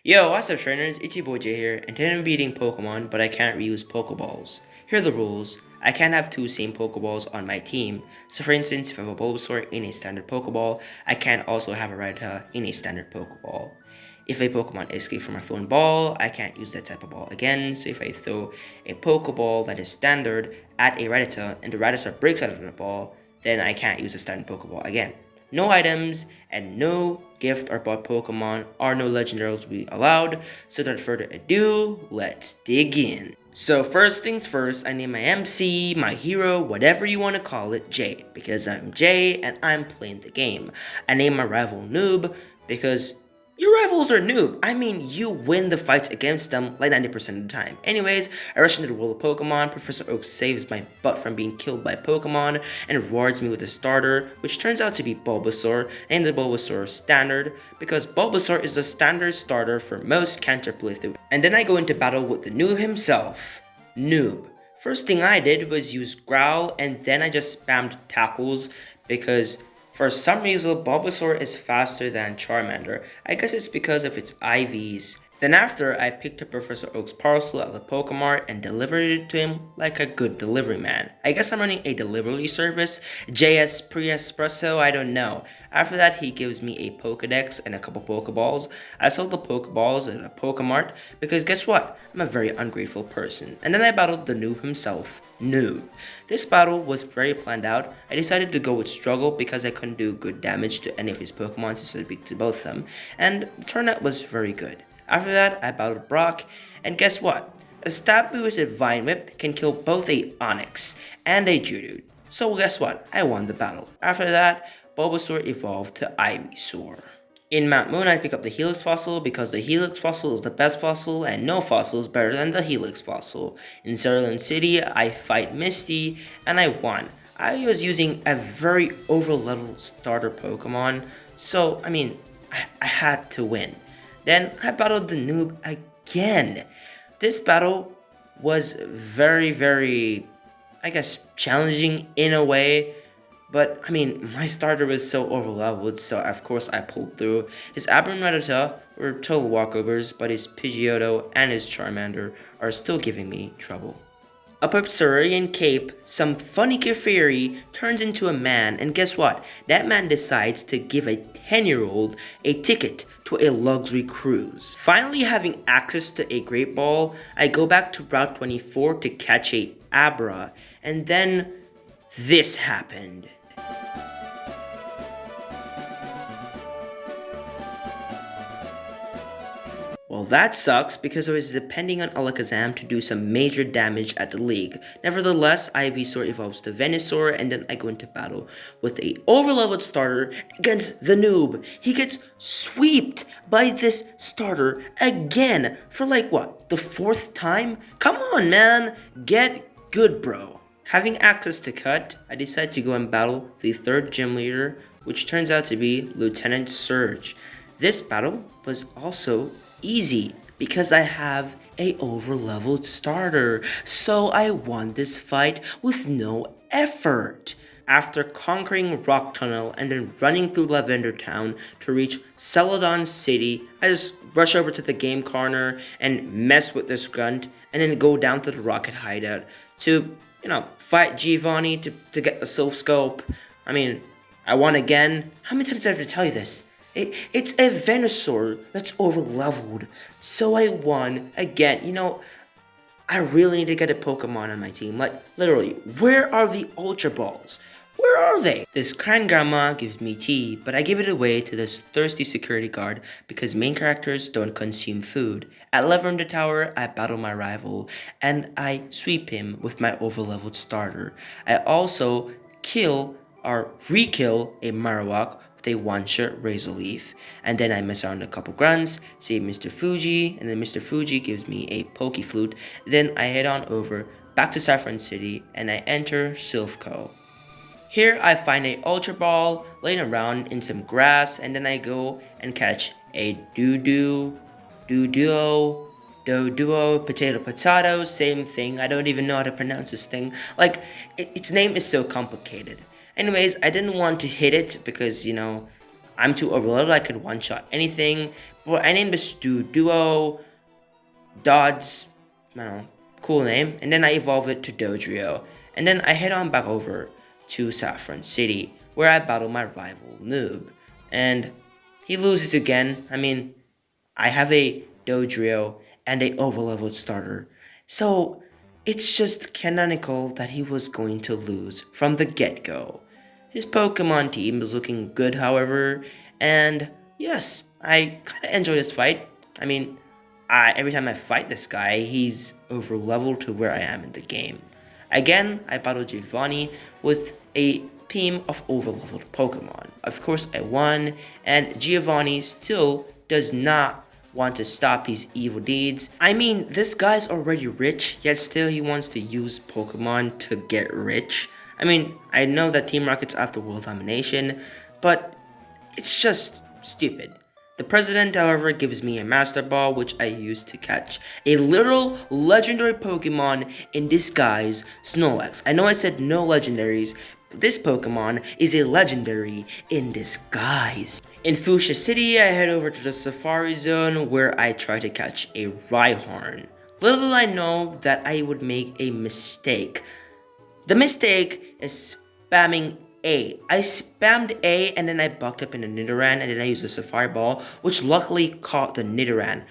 Yo, what's up trainers, it's your boy Jay here, and today I'm beating Pokemon, but I can't reuse Pokeballs. Here are the rules. I can't have two same Pokeballs on my team. So for instance, if I have a Bulbasaur in a standard Pokeball, I can't also have a Rattata in a standard Pokeball. If a Pokemon escapes from a thrown ball, I can't use that type of ball again, so if I throw a Pokeball that is standard at a Rattata, and the Rattata breaks out of the ball, then I can't use a standard Pokeball again. No items and no gift or bought Pokemon or no legendaries will be allowed. So without further ado, let's dig in. So first things first, I name my MC, my hero, whatever you want to call it, Jay, because I'm Jay and I'm playing the game. I name my rival Noob because your rivals are noob. I mean, you win the fights against them like 90% of the time. Anyways, I rush into the world of Pokemon. Professor Oak saves my butt from being killed by Pokemon and rewards me with a starter, which turns out to be Bulbasaur, named the Bulbasaur Standard, because Bulbasaur is the standard starter for most Kanto playthroughs. And then I go into battle with the noob himself, Noob. First thing I did was use Growl, and then I just spammed tackles because for some reason, Bulbasaur is faster than Charmander. I guess it's because of its IVs. Then after, I picked up Professor Oak's parcel at the Pokemart and delivered it to him like a good delivery man. I guess I'm running a delivery service, JS Pre-Espresso, I don't know. After that, he gives me a Pokedex and a couple Pokeballs. I sold the Pokeballs at a Pokemart because guess what? I'm a very ungrateful person. And then I battled the noob himself, Noob. This battle was very planned out. I decided to go with Struggle because I couldn't do good damage to any of his Pokemon since I beat to both of them. And the turnout was very good. After that, I battled Brock, and guess what? A stab boosted Vine Whip can kill both a Onix and a Geodude. So guess what? I won the battle. After that, Bulbasaur evolved to Ivysaur. In Mount Moon, I pick up the Helix Fossil because the Helix Fossil is the best fossil and no fossil is better than the Helix Fossil. In Cerulean City, I fight Misty and I won. I was using a very over-leveled starter Pokemon, so I had to win. Then I battled the noob again. This battle was very, I guess, challenging in a way. But, my starter was so overleveled, so of course I pulled through. His Abra and Rattata were total walkovers, but his Pidgeotto and his Charmander are still giving me trouble. Up a Cerulean Cape, some funny Kefairy turns into a man, and guess what? That man decides to give a 10-year-old a ticket to a luxury cruise. Finally having access to a Great Ball, I go back to Route 24 to catch a Abra, and then this happened. Well, that sucks because I was depending on Alakazam to do some major damage at the league. Nevertheless, Ivysaur evolves to Venusaur and then I go into battle with a overleveled starter against the noob. He gets sweeped by this starter again for the fourth time? Come on, man! Get good, bro. Having access to Cut, I decide to go and battle the third gym leader, which turns out to be Lieutenant Surge. This battle was also easy because I have a overleveled starter, so I won this fight with no effort. After conquering Rock Tunnel and then running through Lavender Town to reach Celadon City, I just rush over to the game corner and mess with this grunt and then go down to the Rocket Hideout to, fight Giovanni to get the Silph Scope. I won again. How many times do I have to tell you this? It's a Venusaur that's overleveled, so I won again. I really need to get a Pokemon on my team. Literally, where are the Ultra Balls? Where are they? This kind grandma gives me tea, but I give it away to this thirsty security guard because main characters don't consume food. At Lavender Tower, I battle my rival, and I sweep him with my overleveled starter. I also kill or re-kill a Marowak with a one-shot Razor Leaf. And then I mess around a couple grunts, save Mr. Fuji, and then Mr. Fuji gives me a Poke Flute. Then I head on over back to Saffron City and I enter Silphco. Here I find a Ultra Ball laying around in some grass, and then I go and catch a Doduo, Potato, same thing. I don't even know how to pronounce this thing. Its name is so complicated. Anyways, I didn't want to hit it because, I'm too overloaded, I could one-shot anything. But I named this Duo, Dodds, I don't know, cool name. And then I evolve it to Dodrio. And then I head on back over to Saffron City, where I battle my rival Noob. And he loses again. I mean, I have a Dodrio and a overleveled starter. So it's just canonical that he was going to lose from the get-go. His Pokemon team is looking good, however, and yes, I kind of enjoy this fight. I mean, every time I fight this guy, he's overleveled to where I am in the game. Again, I battled Giovanni with a team of overleveled Pokemon. Of course, I won, and Giovanni still does not want to stop his evil deeds. I mean, this guy's already rich, yet still he wants to use Pokemon to get rich. I mean, I know that Team Rocket's after world domination, but it's just stupid. The president, however, gives me a Master Ball, which I use to catch a literal legendary Pokemon in disguise, Snorlax. I know I said no legendaries, but this Pokemon is a legendary in disguise. In Fuchsia City, I head over to the Safari Zone where I try to catch a Rhyhorn. Little did I know that I would make a mistake. The mistake is spamming A. I spammed A and then I bucked up in a Nidoran and then I used a Safari Ball, which luckily caught the Nidoran.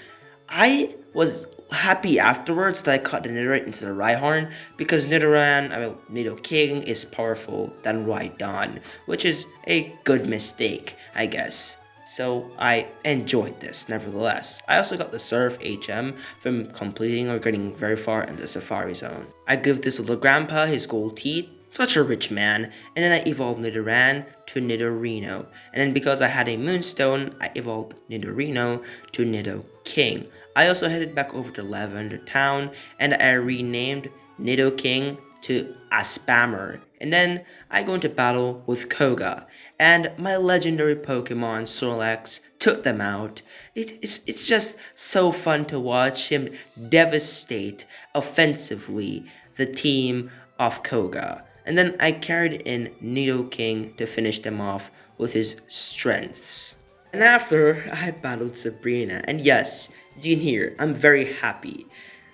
I was happy afterwards that I caught the Nidoran into the Rhyhorn because Nidoking is powerful than Rhydon, which is a good mistake, I guess. So I enjoyed this nevertheless. I also got the Surf HM from completing or getting very far in the Safari Zone. I give this little grandpa his gold teeth, such a rich man, and then I evolved Nidoran to Nidorino. And then because I had a Moonstone, I evolved Nidorino to Nidoking. I also headed back over to Lavender Town and I renamed Nidoking to Aspammer. And then I go into battle with Koga. And my legendary Pokemon Snorlax took them out. It's just so fun to watch him devastate offensively the team of Koga. And then I carried in Nidoking to finish them off with his strengths. And after, I battled Sabrina. And yes, you can hear, I'm very happy.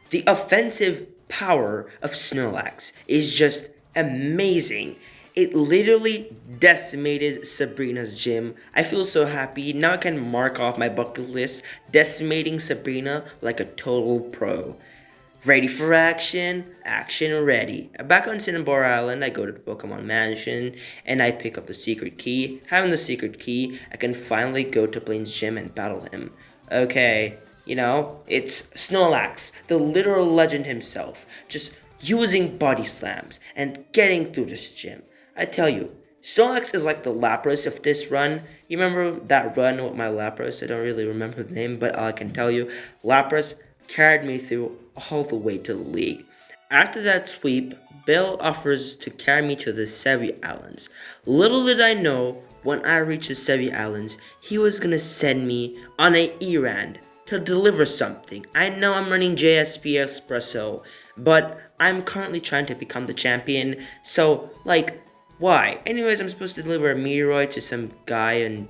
The offensive power of Snorlax is just amazing. It literally decimated Sabrina's gym. I feel so happy. Now I can mark off my bucket list, decimating Sabrina like a total pro. Ready for action? Action ready. Back on Cinnabar Island, I go to the Pokemon Mansion, and I pick up the secret key. Having the secret key, I can finally go to Blaine's gym and battle him. Okay, it's Snorlax, the literal legend himself, just using body slams and getting through this gym. I tell you, Snorlax is like the Lapras of this run. You remember that run with my Lapras? I don't really remember the name, but I can tell you, Lapras carried me through all the way to the league. After that sweep, Bill offers to carry me to the Sevi Islands. Little did I know, when I reached the Sevi Islands, he was gonna send me on an errand to deliver something. I know I'm running JSP Espresso, but I'm currently trying to become the champion, so, why? Anyways, I'm supposed to deliver a meteoroid to some guy in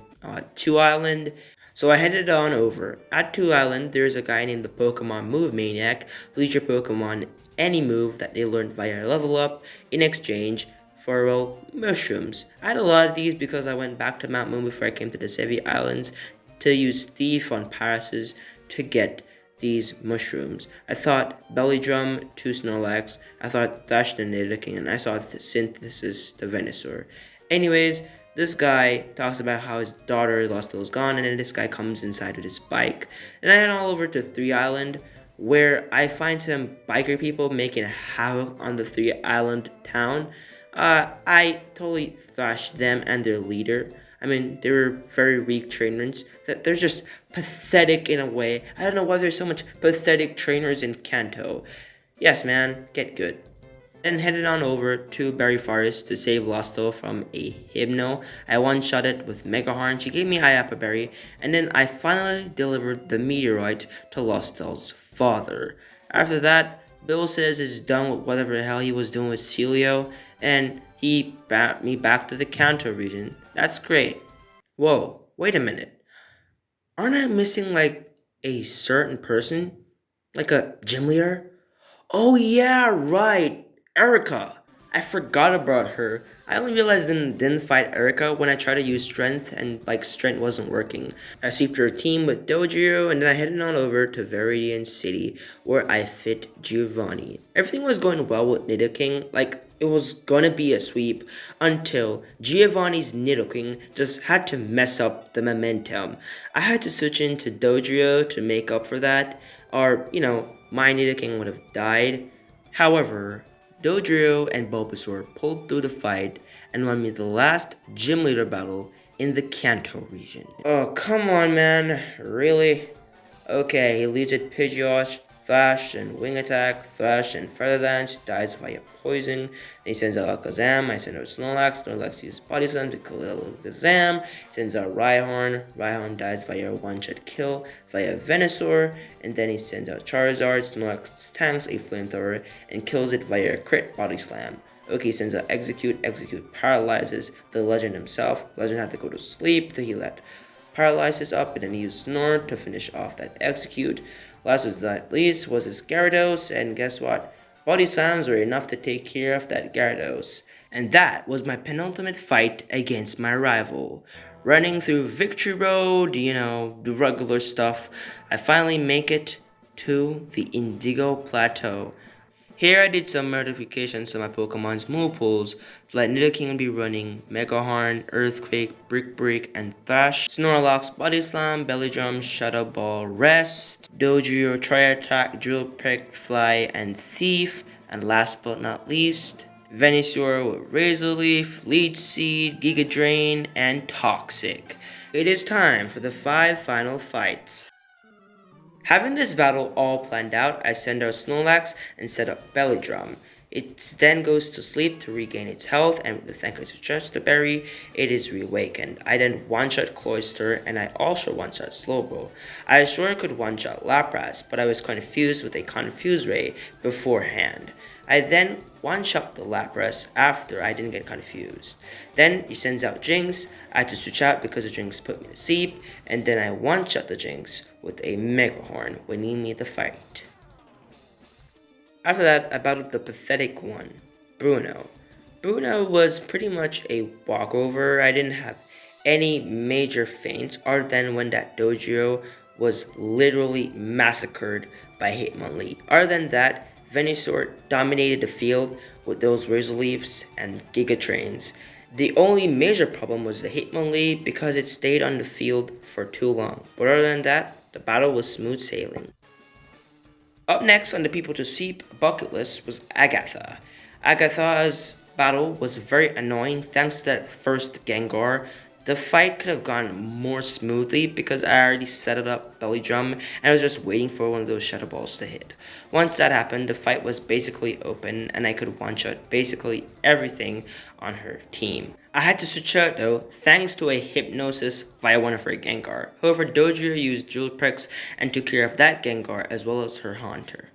2 Island. So I headed on over. At 2 Island, there's a guy named the Pokemon Move Maniac who leads your Pokemon any move that they learned via level up in exchange for, mushrooms. I had a lot of these because I went back to Mount Moon before I came to the Sevi Islands to use Thief on Parases to get these mushrooms. I thought Belly Drum to Snorlax, I thought Thatch the Nidoking, and I saw Synthesis the Venusaur. Anyways, this guy talks about how his daughter lost was gone, and then this guy comes inside with his bike. And I head all over to 3 Island, where I find some biker people making havoc on the 3 Island town. I totally thrashed them and their leader. I mean, they were very weak trainers. They're just pathetic in a way. I don't know why there's so much pathetic trainers in Kanto. Yes, man, get good. Then headed on over to Berry Forest to save Losto from a Hypno. I one-shot it with Mega Horn. She gave me Iapa Berry, and then I finally delivered the Meteorite to Losto's father. After that, Bill says he's done with whatever the hell he was doing with Celio, and he brought me back to the Kanto region. That's great. Whoa, wait a minute. Aren't I missing like a certain person? Like a gym leader? Oh yeah, right. Erica. I forgot about her. I only realized didn't fight Erica when I tried to use strength and like strength wasn't working. I sweeped her team with Dojiro and then I headed on over to Viridian City where I fit Giovanni. Everything was going well with Nidoking, like it was gonna be a sweep until Giovanni's Nidoking just had to mess up the momentum. I had to switch into Dojiro to make up for that, or my Nidoking would have died. However, Dodrio and Bulbasaur pulled through the fight and won me the last gym leader battle in the Kanto region. Oh, come on, man. Really? Okay, he leads it Pidgeot, Thrash and Wing Attack, Thrash and Feather Dance, dies via poison. Then he sends out Alakazam, I send out Snorlax, Snorlax uses Body Slam to kill Alakazam, sends out Rhyhorn, Rhyhorn dies via one-shot kill via Venusaur, and then he sends out Charizard, Snorlax tanks a flamethrower and kills it via a crit Body Slam. Okay, sends out Execute, Execute paralyzes the Legend himself. Legend had to go to sleep to heal that paralysis up, and then he used Snore to finish off that Execute. Last but not least was his Gyarados, and guess what? Body slams were enough to take care of that Gyarados. And that was my penultimate fight against my rival. Running through Victory Road, the regular stuff, I finally make it to the Indigo Plateau. Here I did some modifications to my Pokemon's move pools to let Nidoking be running Mega Horn, Earthquake, Brick Break, and Thrash, Snorlax, Body Slam, Belly Drum, Shadow Ball, Rest, Dojiro, Tri Attack, Drill Peck, Fly, and Thief, and last but not least, Venusaur with Razor Leaf, Leech Seed, Giga Drain, and Toxic. It is time for the 5 final fights. Having this battle all planned out, I send out Snorlax and set up Belly Drum. It then goes to sleep to regain its health, and with the thank you to Chester Berry, it is reawakened. I then one-shot Cloyster, and I also one-shot Slowbro. I sure could one-shot Lapras, but I was confused with a Confuse Ray beforehand. I then one-shot the Lapras after I didn't get confused. Then he sends out Jinx. I had to switch out because the Jinx put me to sleep, and then I one-shot the Jinx with a Mega Horn, winning me the fight. After that, I battled the pathetic one, Bruno. Bruno was pretty much a walkover. I didn't have any major feints other than when that Dojiro was literally massacred by Hitmonlee. Other than that, Venusaur dominated the field with those Razor Leafs and Giga Trains. The only major problem was the Hitmonlee because it stayed on the field for too long. But other than that, the battle was smooth sailing. Up next on the people to sweep bucket list was Agatha. Agatha's battle was very annoying thanks to that first Gengar. The fight could have gone more smoothly because I already set it up Belly Drum and I was just waiting for one of those Shadow Balls to hit. Once that happened, the fight was basically open and I could one-shot basically everything on her team. I had to switch out though thanks to a Hypnosis via one of her Gengar. However, Dojiro used Jewel Pricks and took care of that Gengar as well as her Haunter.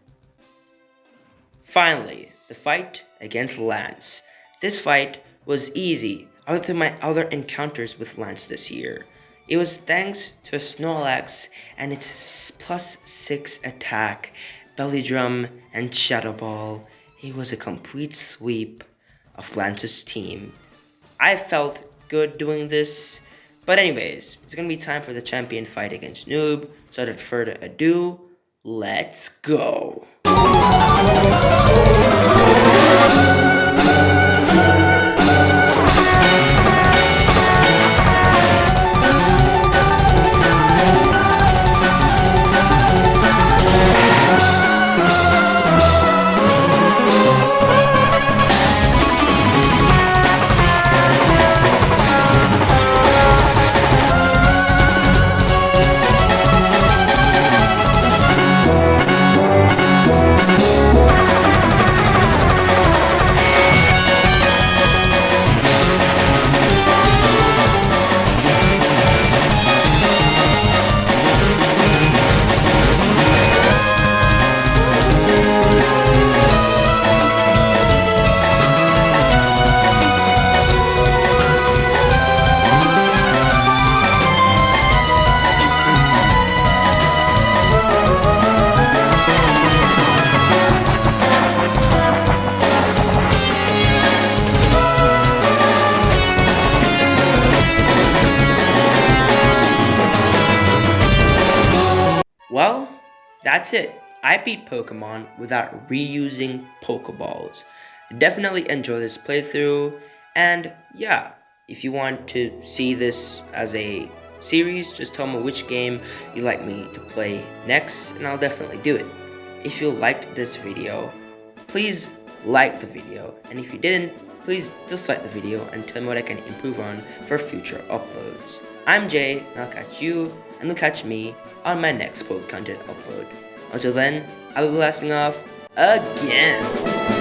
Finally, the fight against Lance. This fight was easy other than my other encounters with Lance this year. It was thanks to Snorlax and its +6 attack, Belly Drum, and Shadow Ball. It was a complete sweep of Lance's team. I felt good doing this, but anyways, it's gonna be time for the champion fight against Noob, so without further ado, let's go! Well, that's it. I beat Pokemon without reusing Pokeballs. Definitely enjoy this playthrough, and yeah, if you want to see this as a series, just tell me which game you'd like me to play next, and I'll definitely do it. If you liked this video, please like the video, and if you didn't, please dislike the video and tell me what I can improve on for future uploads. I'm Jay, and I'll catch you, and you'll catch me on my next post content upload. Until then, I will be blasting off again.